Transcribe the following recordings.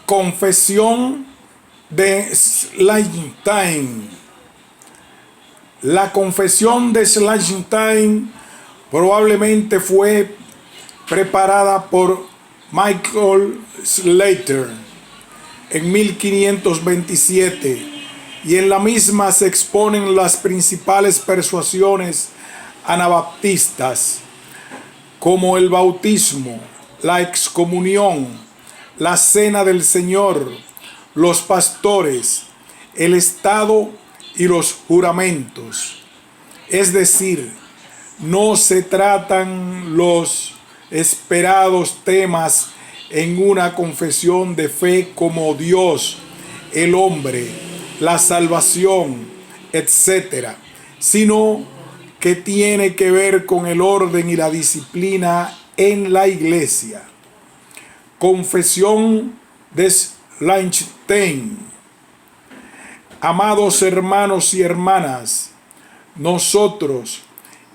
Confesión de Schleierstein. La confesión de Schleierstein probablemente fue preparada por Michael Slater en 1527, y en la misma se exponen las principales persuasiones anabaptistas, como el bautismo, la excomunión, la cena del Señor, los pastores, el Estado y los juramentos. Es decir, no se tratan los esperados temas en una confesión de fe como Dios, el hombre, la salvación, etc., sino que tiene que ver con el orden y la disciplina en la iglesia. Confesión de Schleierstein. Amados hermanos y hermanas, nosotros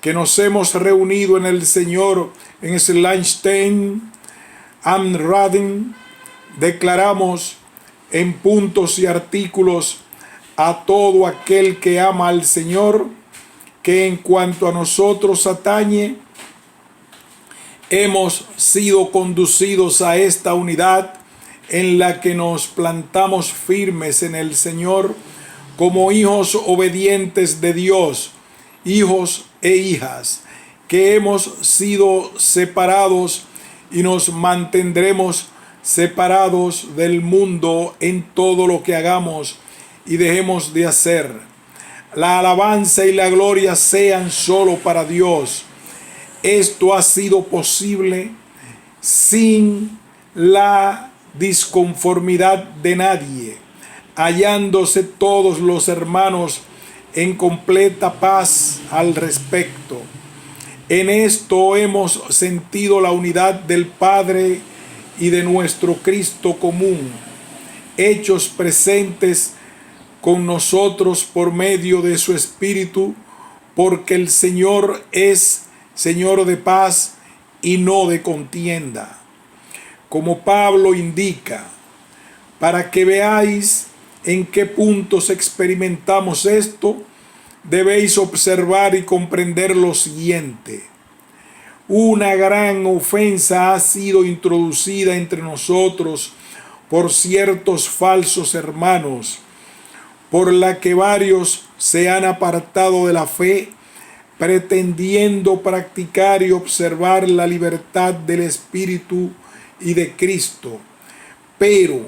que nos hemos reunido en el Señor en Schleierstein am Rhein, declaramos en puntos y artículos a todo aquel que ama al Señor que en cuanto a nosotros atañe, hemos sido conducidos a esta unidad en la que nos plantamos firmes en el Señor como hijos obedientes de Dios, hijos e hijas, que hemos sido separados y nos mantendremos separados del mundo en todo lo que hagamos y dejemos de hacer. La alabanza y la gloria sean solo para Dios. Esto ha sido posible sin la disconformidad de nadie, hallándose todos los hermanos en completa paz al respecto. En esto hemos sentido la unidad del Padre y de nuestro Cristo común, hechos presentes con nosotros por medio de su Espíritu, porque el Señor es Señor de paz y no de contienda. Como Pablo indica, para que veáis en qué puntos experimentamos esto, debéis observar y comprender lo siguiente. Una gran ofensa ha sido introducida entre nosotros por ciertos falsos hermanos, por la que varios se han apartado de la fe, pretendiendo practicar y observar la libertad del Espíritu y de Cristo. Pero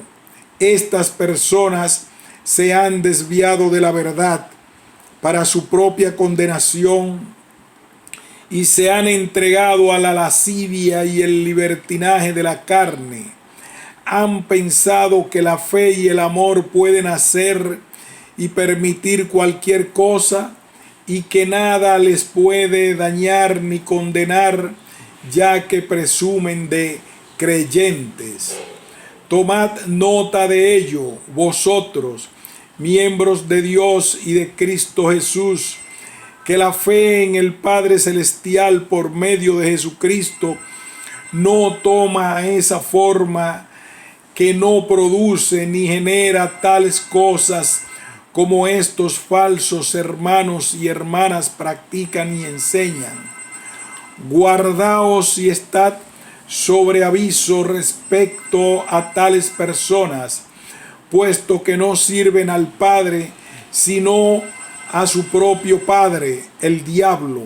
estas personas se han desviado de la verdad para su propia condenación y se han entregado a la lascivia y el libertinaje de la carne. Han pensado que la fe y el amor pueden hacer y permitir cualquier cosa y que nada les puede dañar ni condenar, ya que presumen de creyentes. Tomad nota de ello, vosotros, miembros de Dios y de Cristo Jesús, que la fe en el Padre Celestial por medio de Jesucristo no toma esa forma, que no produce ni genera tales cosas como estos falsos hermanos y hermanas practican y enseñan. Guardaos y estad sobre aviso respecto a tales personas, puesto que no sirven al Padre, sino a su propio padre, el diablo.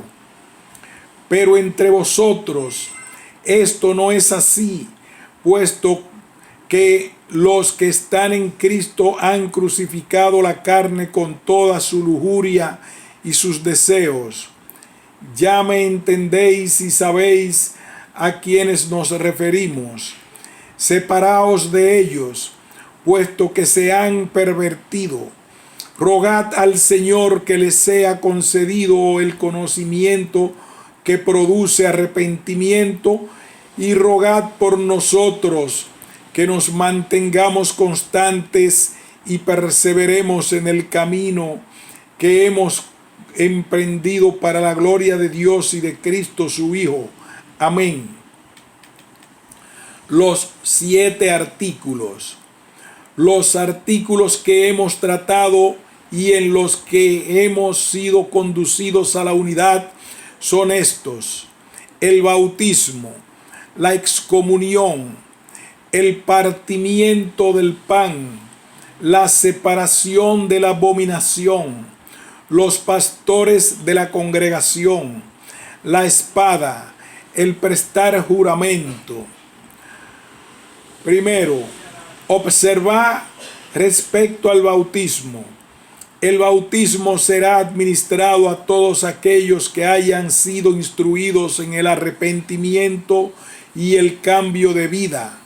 Pero entre vosotros esto no es así, puesto que los que están en Cristo han crucificado la carne con toda su lujuria y sus deseos. Ya me entendéis y sabéis a quienes nos referimos. Separaos de ellos, puesto que se han pervertido. Rogad al Señor que les sea concedido el conocimiento que produce arrepentimiento, y rogad por nosotros que nos mantengamos constantes y perseveremos en el camino que hemos emprendido para la gloria de Dios y de Cristo su Hijo. Amén. Los 7 artículos. Los artículos que hemos tratado y en los que hemos sido conducidos a la unidad son estos: el bautismo, la excomunión, el partimiento del pan, la separación de la abominación, los pastores de la congregación, la espada, el prestar juramento. Primero, observa respecto al bautismo. El bautismo será administrado a todos aquellos que hayan sido instruidos en el arrepentimiento y el cambio de vida,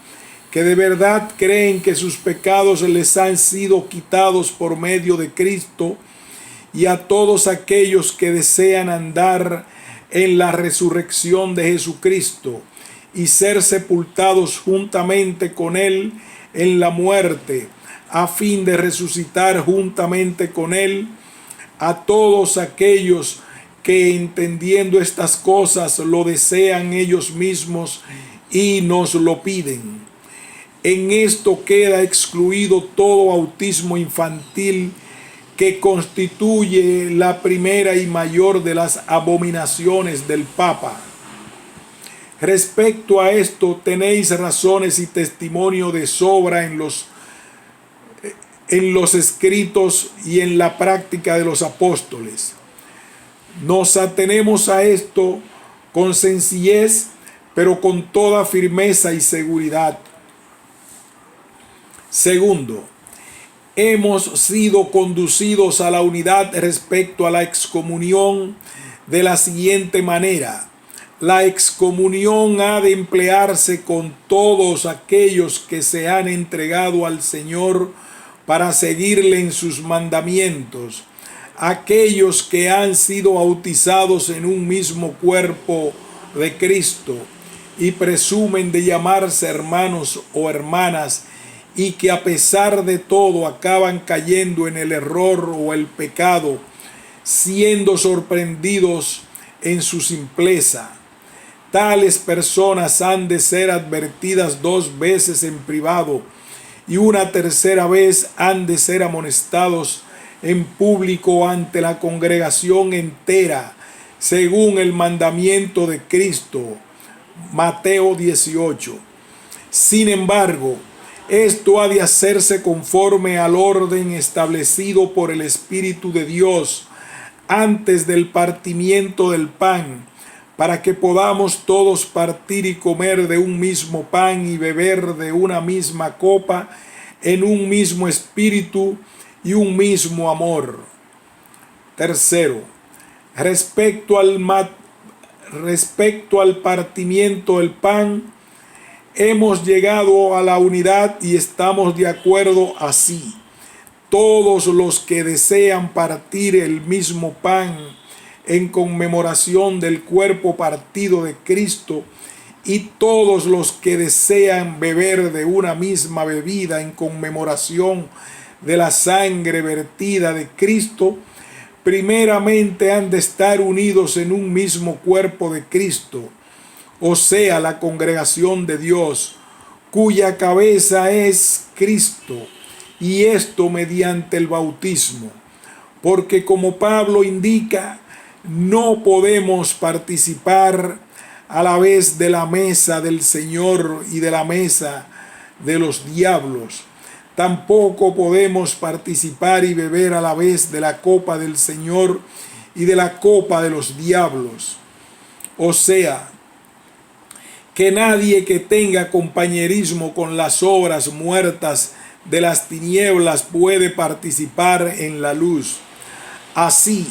que de verdad creen que sus pecados les han sido quitados por medio de Cristo, y a todos aquellos que desean andar en la resurrección de Jesucristo y ser sepultados juntamente con Él en la muerte, a fin de resucitar juntamente con Él. A todos aquellos que, entendiendo estas cosas, lo desean ellos mismos y nos lo piden. En esto queda excluido todo bautismo infantil, que constituye la primera y mayor de las abominaciones del Papa. Respecto a esto, tenéis razones y testimonio de sobra en los escritos y en la práctica de los apóstoles. Nos atenemos a esto con sencillez, pero con toda firmeza y seguridad. Segundo, hemos sido conducidos a la unidad respecto a la excomunión de la siguiente manera: la excomunión ha de emplearse con todos aquellos que se han entregado al Señor para seguirle en sus mandamientos, aquellos que han sido bautizados en un mismo cuerpo de Cristo y presumen de llamarse hermanos o hermanas, y que a pesar de todo acaban cayendo en el error o el pecado, siendo sorprendidos en su simpleza. Tales personas han de ser advertidas 2 veces en privado, y una tercera vez han de ser amonestados en público ante la congregación entera, según el mandamiento de Cristo. Mateo 18. Sin embargo, esto ha de hacerse conforme al orden establecido por el Espíritu de Dios antes del partimiento del pan, para que podamos todos partir y comer de un mismo pan y beber de una misma copa, en un mismo espíritu y un mismo amor. Tercero, respecto al partimiento del pan, hemos llegado a la unidad y estamos de acuerdo así: todos los que desean partir el mismo pan en conmemoración del cuerpo partido de Cristo, y todos los que desean beber de una misma bebida en conmemoración de la sangre vertida de Cristo, primeramente han de estar unidos en un mismo cuerpo de Cristo, o sea, la congregación de Dios, cuya cabeza es Cristo, y esto mediante el bautismo. Porque, como Pablo indica, no podemos participar a la vez de la mesa del Señor y de la mesa de los diablos. Tampoco podemos participar y beber a la vez de la copa del Señor y de la copa de los diablos. O sea, que nadie que tenga compañerismo con las obras muertas de las tinieblas puede participar en la luz. Así,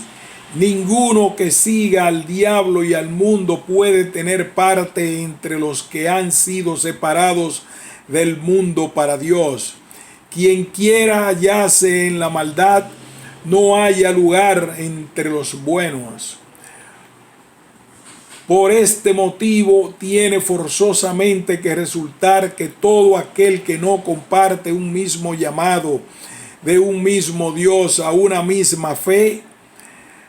ninguno que siga al diablo y al mundo puede tener parte entre los que han sido separados del mundo para Dios. Quien quiera hallarse en la maldad, no haya lugar entre los buenos. Por este motivo tiene forzosamente que resultar que todo aquel que no comparte un mismo llamado de un mismo Dios, a una misma fe,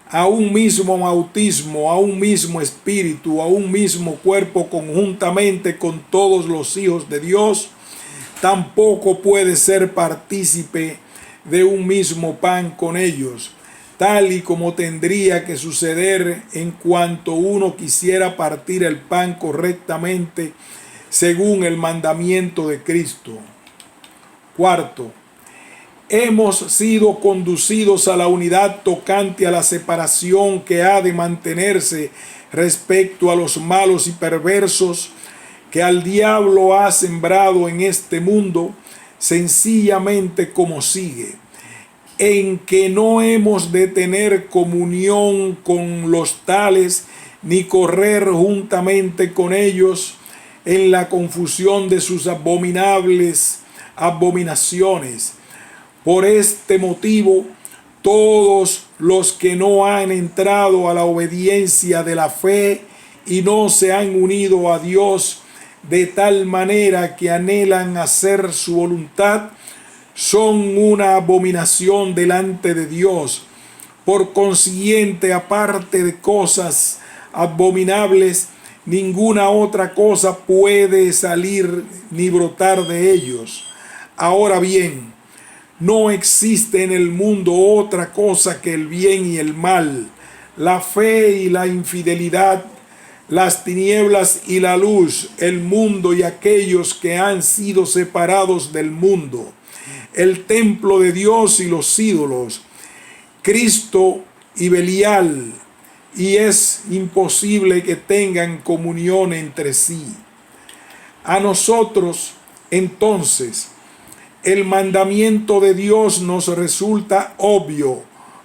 a un mismo bautismo, a un mismo espíritu, a un mismo cuerpo, conjuntamente con todos los hijos de Dios, tampoco puede ser partícipe de un mismo pan con ellos, tal y como tendría que suceder en cuanto uno quisiera partir el pan correctamente según el mandamiento de Cristo. Cuarto, hemos sido conducidos a la unidad tocante a la separación que ha de mantenerse respecto a los malos y perversos que al diablo ha sembrado en este mundo, sencillamente como sigue: en que no hemos de tener comunión con los tales, ni correr juntamente con ellos en la confusión de sus abominaciones. Por este motivo, todos los que no han entrado a la obediencia de la fe y no se han unido a Dios de tal manera que anhelan hacer su voluntad, son una abominación delante de Dios. Por consiguiente, aparte de cosas abominables, ninguna otra cosa puede salir ni brotar de ellos. Ahora bien, no existe en el mundo otra cosa que el bien y el mal, la fe y la infidelidad, las tinieblas y la luz, el mundo y aquellos que han sido separados del mundo, el templo de Dios y los ídolos, Cristo y Belial, y es imposible que tengan comunión entre sí. A nosotros, entonces, el mandamiento de Dios nos resulta obvio,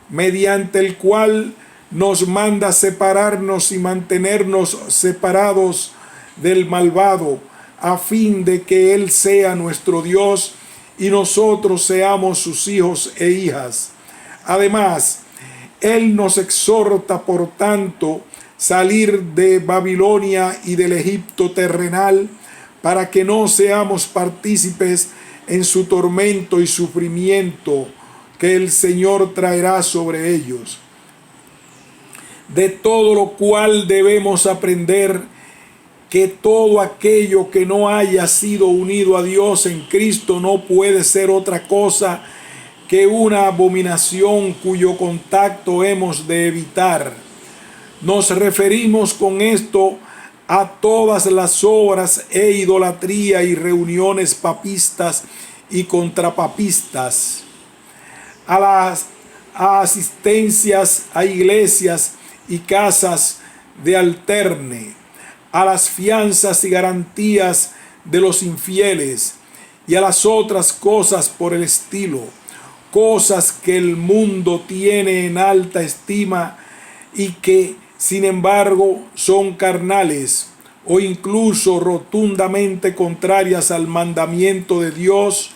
mediante el cual nos manda separarnos y mantenernos separados del malvado, a fin de que Él sea nuestro Dios y nosotros seamos sus hijos e hijas. Además, Él nos exhorta, por tanto, salir de Babilonia y del Egipto terrenal, para que no seamos partícipes en su tormento y sufrimiento que el Señor traerá sobre ellos. De todo lo cual debemos aprender que todo aquello que no haya sido unido a Dios en Cristo no puede ser otra cosa que una abominación cuyo contacto hemos de evitar. Nos referimos con esto a todas las obras e idolatría y reuniones papistas y contrapapistas, a las asistencias a iglesias y casas de alterne, a las fianzas y garantías de los infieles y a las otras cosas por el estilo, cosas que el mundo tiene en alta estima y que, sin embargo, son carnales o incluso rotundamente contrarias al mandamiento de Dios,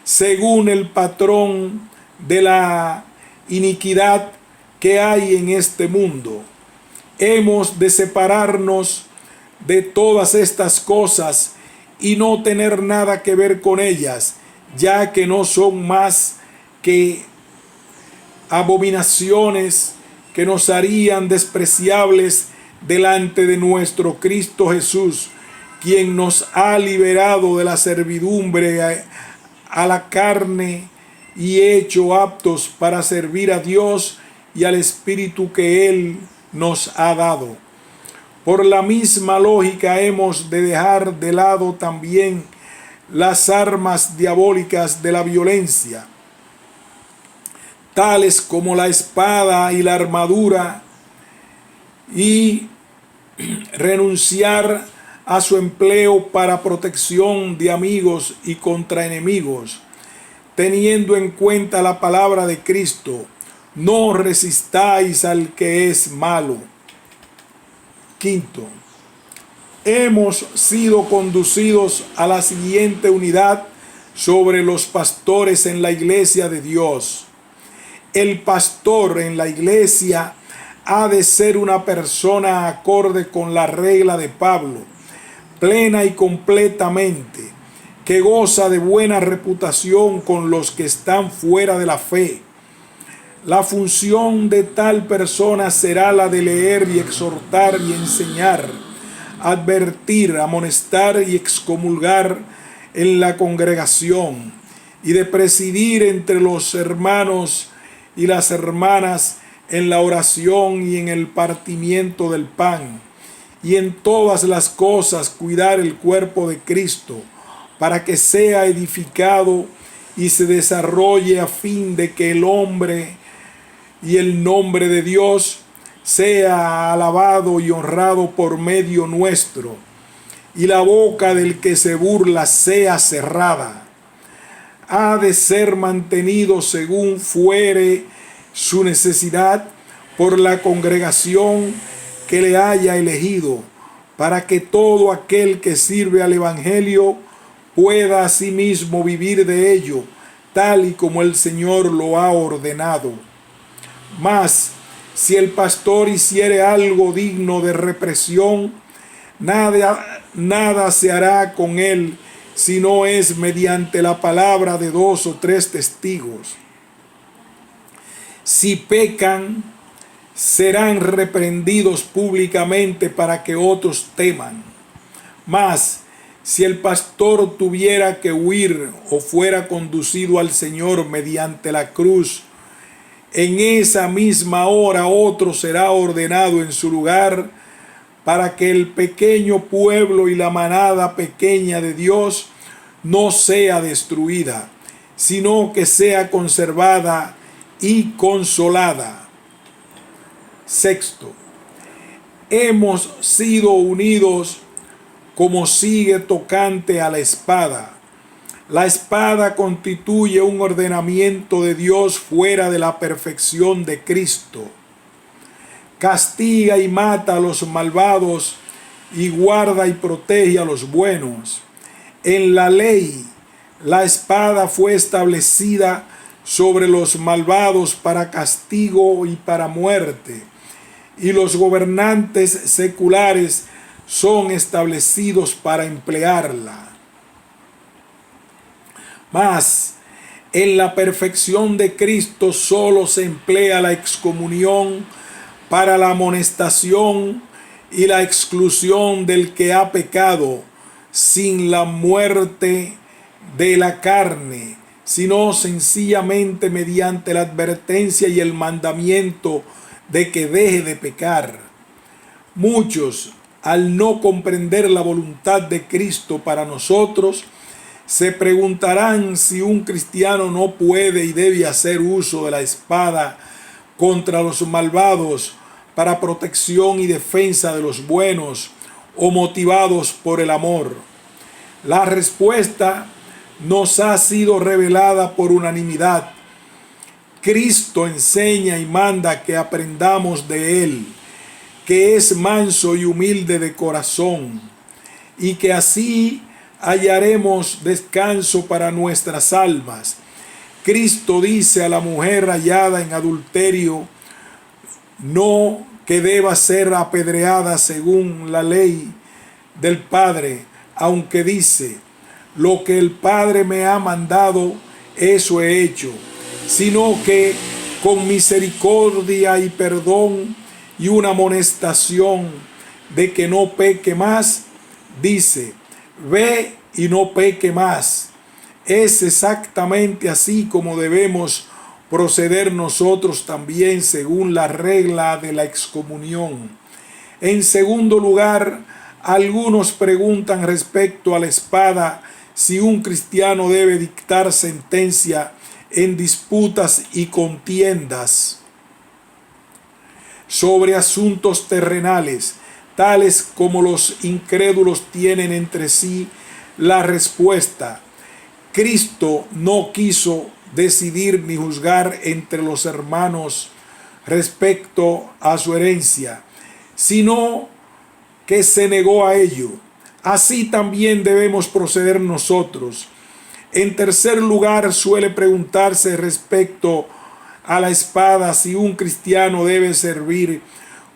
según el patrón de la iniquidad que hay en este mundo. Hemos de separarnos de todas estas cosas y no tener nada que ver con ellas, ya que no son más que abominaciones que nos harían despreciables delante de nuestro Cristo Jesús, quien nos ha liberado de la servidumbre a la carne y hecho aptos para servir a Dios y al Espíritu que Él nos ha dado. Por la misma lógica hemos de dejar de lado también las armas diabólicas de la violencia, tales como la espada y la armadura, y renunciar a su empleo para protección de amigos y contra enemigos, teniendo en cuenta la palabra de Cristo: no resistáis al que es malo. Quinto, hemos sido conducidos a la siguiente unidad sobre los pastores en la iglesia de Dios. El pastor en la iglesia ha de ser una persona acorde con la regla de Pablo, plena y completamente, que goza de buena reputación con los que están fuera de la fe. La función de tal persona será la de leer y exhortar y enseñar, advertir, amonestar y excomulgar en la congregación y de presidir entre los hermanos y las hermanas en la oración y en el partimiento del pan, y en todas las cosas cuidar el cuerpo de Cristo, para que sea edificado y se desarrolle a fin de que el hombre y el nombre de Dios sea alabado y honrado por medio nuestro, y la boca del que se burla sea cerrada. Ha de ser mantenido según fuere su necesidad por la congregación que le haya elegido, para que todo aquel que sirve al Evangelio pueda asimismo vivir de ello, tal y como el Señor lo ha ordenado. Mas, si el pastor hiciere algo digno de represión, nada se hará con él, si no es mediante la palabra de 2 o 3 testigos. Si pecan, serán reprendidos públicamente para que otros teman. Mas, si el pastor tuviera que huir o fuera conducido al Señor mediante la cruz, en esa misma hora otro será ordenado en su lugar, para que el pequeño pueblo y la manada pequeña de Dios no sea destruida, sino que sea conservada y consolada. Sexto, hemos sido unidos como sigue tocante a la espada. La espada constituye un ordenamiento de Dios fuera de la perfección de Cristo. Castiga y mata a los malvados y guarda y protege a los buenos. En la ley, la espada fue establecida sobre los malvados para castigo y para muerte, y los gobernantes seculares son establecidos para emplearla. Mas en la perfección de Cristo solo se emplea la excomunión para la amonestación y la exclusión del que ha pecado, sin la muerte de la carne, sino sencillamente mediante la advertencia y el mandamiento de que deje de pecar. Muchos, al no comprender la voluntad de Cristo para nosotros, se preguntarán si un cristiano no puede y debe hacer uso de la espada contra los malvados para protección y defensa de los buenos, o motivados por el amor. La respuesta nos ha sido revelada por unanimidad. Cristo enseña y manda que aprendamos de Él, que es manso y humilde de corazón, y que así hallaremos descanso para nuestras almas. Cristo dice a la mujer hallada en adulterio, no que deba ser apedreada según la ley del Padre, aunque dice, lo que el Padre me ha mandado, eso he hecho, sino que con misericordia y perdón y una amonestación de que no peque más, dice, ve y no peque más. Es exactamente así como debemos proceder nosotros también según la regla de la excomunión. En segundo lugar, algunos preguntan respecto a la espada si un cristiano debe dictar sentencia en disputas y contiendas sobre asuntos terrenales, tales como los incrédulos tienen entre sí. La respuesta: Cristo no quiso decidir ni juzgar entre los hermanos respecto a su herencia, sino que se negó a ello. Así también debemos proceder nosotros. En tercer lugar, suele preguntarse respecto a la espada si un cristiano debe servir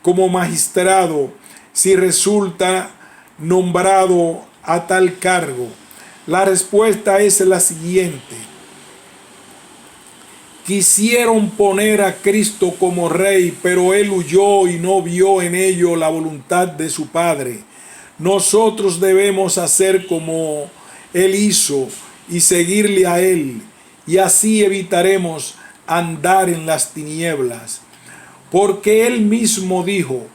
como magistrado si resulta nombrado a tal cargo. La respuesta es la siguiente: quisieron poner a Cristo como rey, pero él huyó y no vio en ello la voluntad de su Padre. Nosotros debemos hacer como Él hizo y seguirle a Él, y así evitaremos andar en las tinieblas. Porque Él mismo dijo: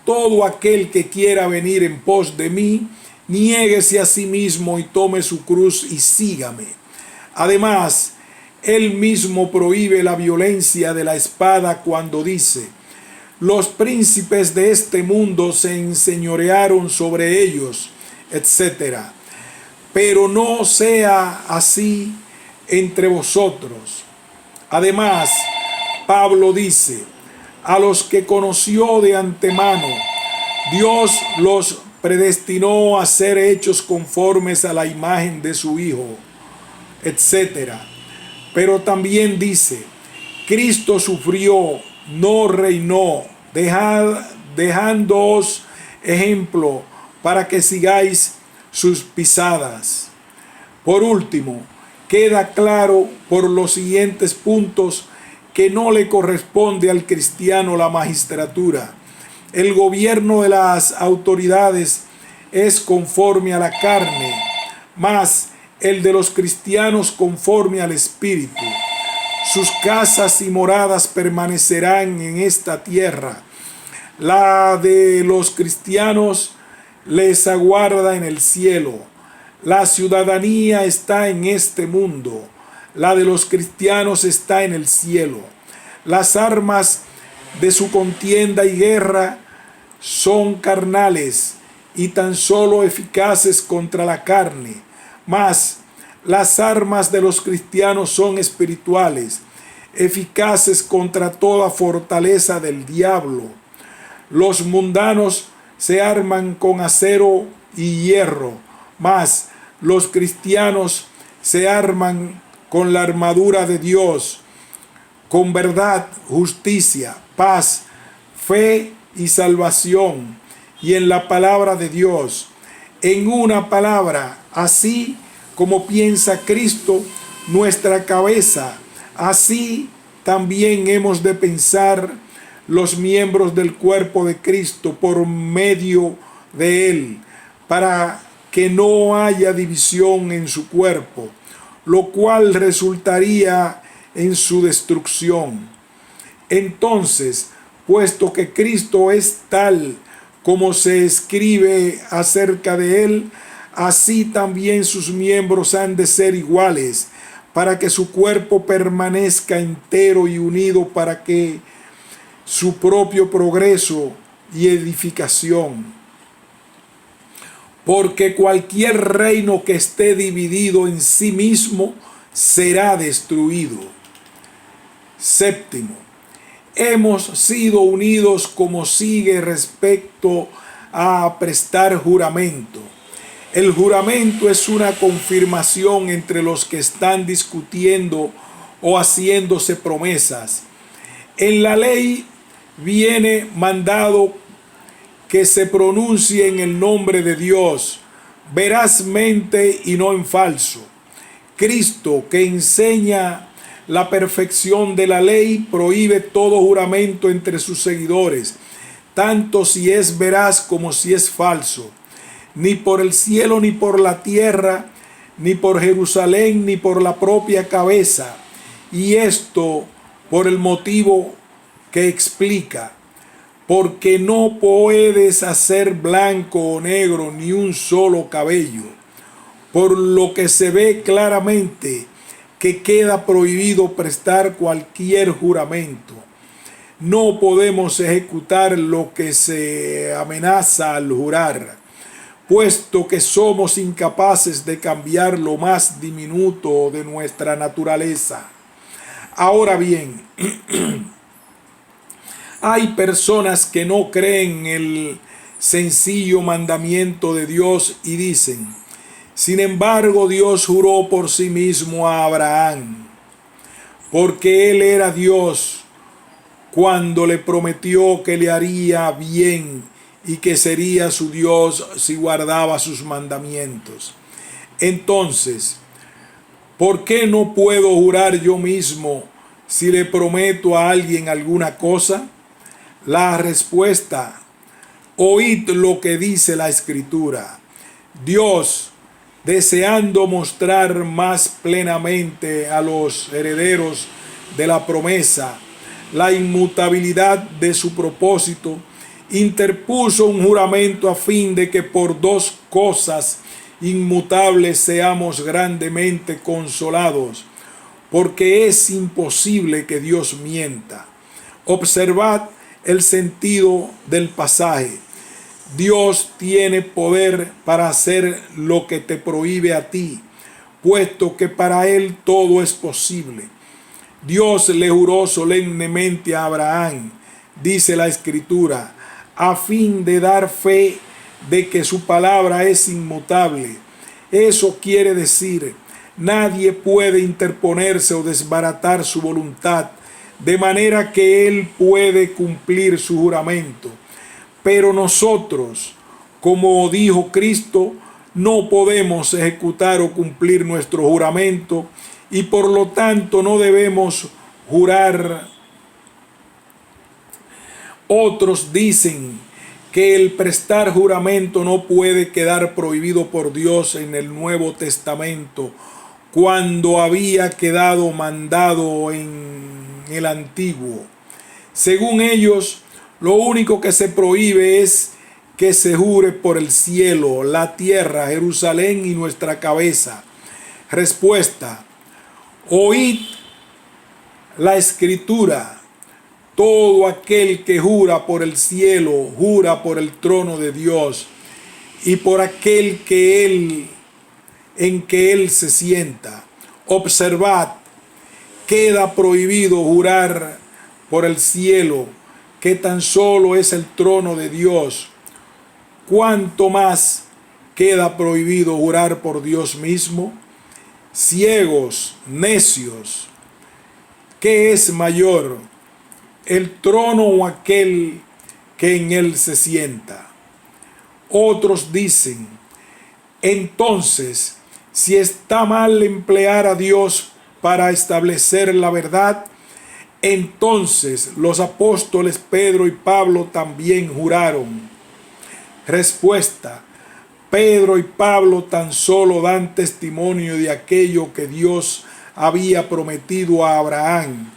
todo aquel que quiera venir en pos de mí, niéguese a sí mismo y tome su cruz y sígame. Además, Él mismo prohíbe la violencia de la espada cuando dice: los príncipes de este mundo se enseñorearon sobre ellos, etc. Pero no sea así entre vosotros. Además, Pablo dice: a los que conoció de antemano, Dios los predestinó a ser hechos conformes a la imagen de su Hijo, etc. Pero también dice: Cristo sufrió, no reinó, dejándoos ejemplo para que sigáis sus pisadas. Por último, queda claro por los siguientes puntos que no le corresponde al cristiano la magistratura. El gobierno de las autoridades es conforme a la carne, mas el de los cristianos conforme al Espíritu. Sus casas y moradas permanecerán en esta tierra. La de los cristianos les aguarda en el cielo. La ciudadanía está en este mundo. La de los cristianos está en el cielo. Las armas de su contienda y guerra son carnales y tan solo eficaces contra la carne, mas las armas de los cristianos son espirituales, eficaces contra toda fortaleza del diablo. Los mundanos se arman con acero y hierro, mas los cristianos se arman con la armadura de Dios, con verdad, justicia, paz, fe y salvación, y en la palabra de Dios. En una palabra, así como piensa Cristo, nuestra cabeza, así también hemos de pensar los miembros del cuerpo de Cristo por medio de Él, para que no haya división en su cuerpo, lo cual resultaría en su destrucción. Entonces, puesto que Cristo es tal como se escribe acerca de Él, así también sus miembros han de ser iguales, para que su cuerpo permanezca entero y unido para que su propio progreso y edificación. Porque cualquier reino que esté dividido en sí mismo será destruido. Séptimo, hemos sido unidos como sigue respecto a prestar juramento. El juramento es una confirmación entre los que están discutiendo o haciéndose promesas. En la ley viene mandado que se pronuncie en el nombre de Dios, verazmente y no en falso. Cristo, que enseña la perfección de la ley, prohíbe todo juramento entre sus seguidores, tanto si es veraz como si es falso. Ni por el cielo, ni por la tierra, ni por Jerusalén, ni por la propia cabeza. Y esto por el motivo que explica: porque no puedes hacer blanco o negro ni un solo cabello, por lo que se ve claramente que queda prohibido prestar cualquier juramento. No podemos ejecutar lo que se amenaza al jurar, puesto que somos incapaces de cambiar lo más diminuto de nuestra naturaleza. Ahora bien, hay personas que no creen en el sencillo mandamiento de Dios y dicen: sin embargo, Dios juró por sí mismo a Abraham, porque él era Dios, cuando le prometió que le haría bien y que sería su Dios si guardaba sus mandamientos. Entonces, ¿por qué no puedo jurar yo mismo si le prometo a alguien alguna cosa? La respuesta: oíd lo que dice la Escritura. Dios, deseando mostrar más plenamente a los herederos de la promesa la inmutabilidad de su propósito, interpuso un juramento a fin de que por dos cosas inmutables seamos grandemente consolados, porque es imposible que Dios mienta. Observad el sentido del pasaje. Dios tiene poder para hacer lo que te prohíbe a ti, puesto que para Él todo es posible. Dios le juró solemnemente a Abraham, dice la Escritura, a fin de dar fe de que su palabra es inmutable. Eso quiere decir, nadie puede interponerse o desbaratar su voluntad, de manera que Él puede cumplir su juramento. Pero nosotros, como dijo Cristo, no podemos ejecutar o cumplir nuestro juramento y por lo tanto no debemos jurar. Otros dicen que el prestar juramento no puede quedar prohibido por Dios en el Nuevo Testamento, cuando había quedado mandado en el Antiguo. Según ellos, lo único que se prohíbe es que se jure por el cielo, la tierra, Jerusalén y nuestra cabeza. Respuesta: oíd la Escritura. Todo aquel que jura por el cielo, jura por el trono de Dios y por aquel en que Él se sienta. Observad, queda prohibido jurar por el cielo, que tan solo es el trono de Dios. ¿Cuánto más queda prohibido jurar por Dios mismo? Ciegos, necios, ¿qué es mayor, el trono o aquel que en él se sienta? Otros dicen, entonces, si está mal emplear a Dios para establecer la verdad, entonces los apóstoles Pedro y Pablo también juraron. Respuesta: Pedro y Pablo tan solo dan testimonio de aquello que Dios había prometido a Abraham,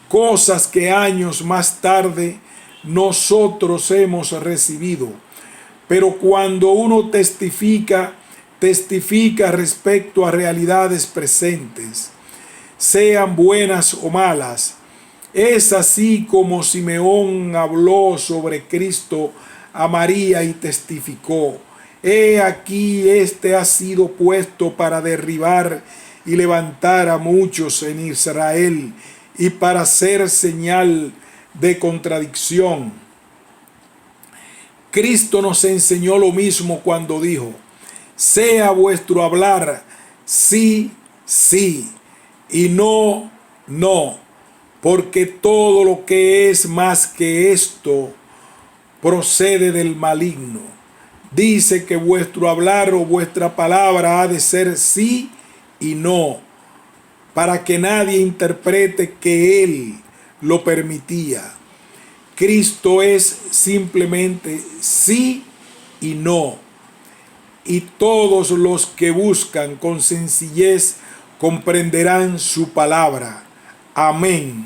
cosas que años más tarde nosotros hemos recibido. Pero cuando uno testifica respecto a realidades presentes, sean buenas o malas. Es así como Simeón habló sobre Cristo a María y testificó: he aquí, este ha sido puesto para derribar y levantar a muchos en Israel y para ser señal de contradicción. Cristo nos enseñó lo mismo cuando dijo: sea vuestro hablar sí, sí, y no, no, porque todo lo que es más que esto procede del maligno. Dice que vuestro hablar o vuestra palabra ha de ser sí y no, para que nadie interprete que Él lo permitía. Cristo es simplemente sí y no. Y todos los que buscan con sencillez comprenderán su palabra. Amén.